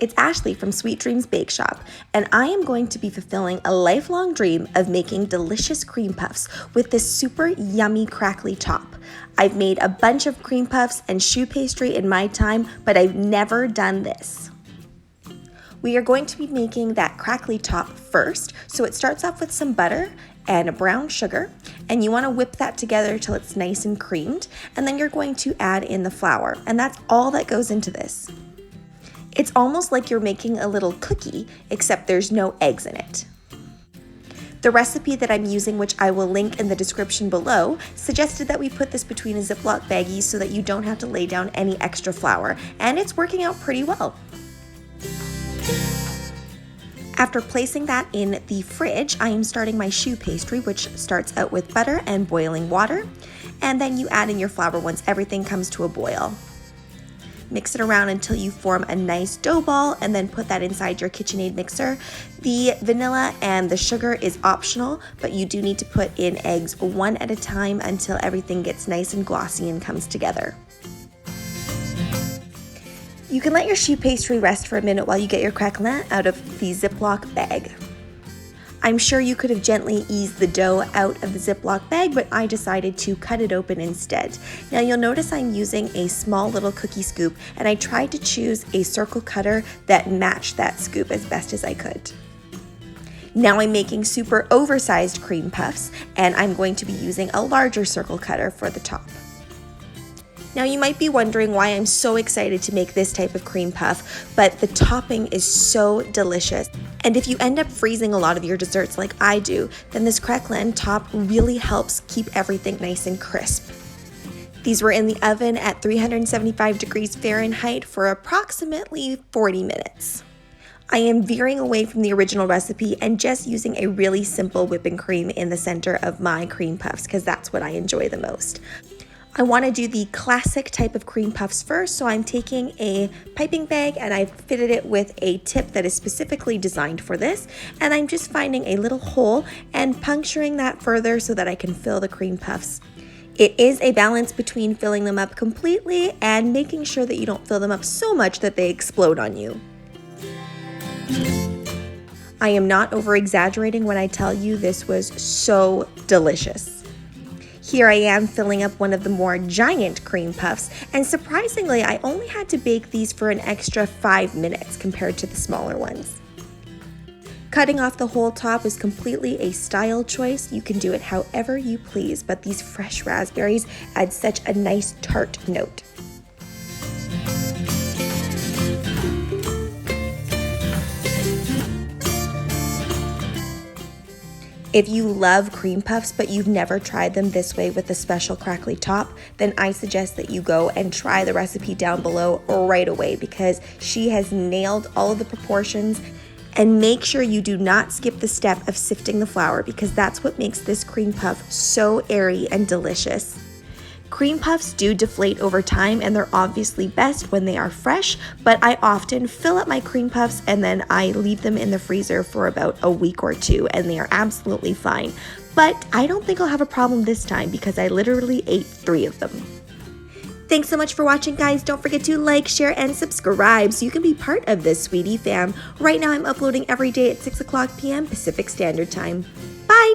it's Ashleigh from Sweet Dreams Bake Shop, and I am going to be fulfilling a lifelong dream of making delicious cream puffs with this super yummy crackly top. I've made a bunch of cream puffs and choux pastry in my time, but I've never done this. We are going to be making that crackly top first, so it starts off with some butter and a brown sugar, and you want to whip that together till it's nice and creamed, and then you're going to add in the flour, and that's all that goes into this. It's almost like you're making a little cookie, except there's no eggs in it. The recipe that I'm using, which I will link in the description below, suggested that we put this between a Ziploc baggie so that you don't have to lay down any extra flour, and it's working out pretty well. After placing that in the fridge, I am starting my choux pastry, which starts out with butter and boiling water, and then you add in your flour once everything comes to a boil. Mix it around until you form a nice dough ball, and then put that inside your KitchenAid mixer. The vanilla and the sugar is optional, but you do need to put in eggs one at a time until everything gets nice and glossy and comes together. You can let your choux pastry rest for a minute while you get your craquelin out of the Ziploc bag. I'm sure you could have gently eased the dough out of the Ziploc bag, but I decided to cut it open instead. Now you'll notice I'm using a small little cookie scoop, and I tried to choose a circle cutter that matched that scoop as best as I could. Now I'm making super oversized cream puffs, and I'm going to be using a larger circle cutter for the top. Now you might be wondering why I'm so excited to make this type of cream puff, but the topping is so delicious. And if you end up freezing a lot of your desserts like I do, then this craquelin top really helps keep everything nice and crisp. These were in the oven at 375 degrees Fahrenheit for approximately 40 minutes. I am veering away from the original recipe and just using a really simple whipping cream in the center of my cream puffs because that's what I enjoy the most. I want to do the classic type of cream puffs first, so I'm taking a piping bag and I've fitted it with a tip that is specifically designed for this, and I'm just finding a little hole and puncturing that further so that I can fill the cream puffs. It is a balance between filling them up completely and making sure that you don't fill them up so much that they explode on you. I am not over-exaggerating when I tell you this was so delicious. Here I am filling up one of the more giant cream puffs, and surprisingly, I only had to bake these for an extra 5 minutes compared to the smaller ones. Cutting off the whole top is completely a style choice. You can do it however you please, but these fresh raspberries add such a nice tart note. If you love cream puffs but you've never tried them this way with a special crackly top, then I suggest that you go and try the recipe down below right away because she has nailed all of the proportions. And make sure you do not skip the step of sifting the flour because that's what makes this cream puff so airy and delicious. Cream puffs do deflate over time, and they're obviously best when they are fresh, but I often fill up my cream puffs and then I leave them in the freezer for about a week or two, and they are absolutely fine. But I don't think I'll have a problem this time because I literally ate 3 of them. Thanks so much for watching, guys. Don't forget to like, share, and subscribe so you can be part of this sweetie fam. Right now I'm uploading every day at 6 o'clock p.m. Pacific Standard Time. Bye!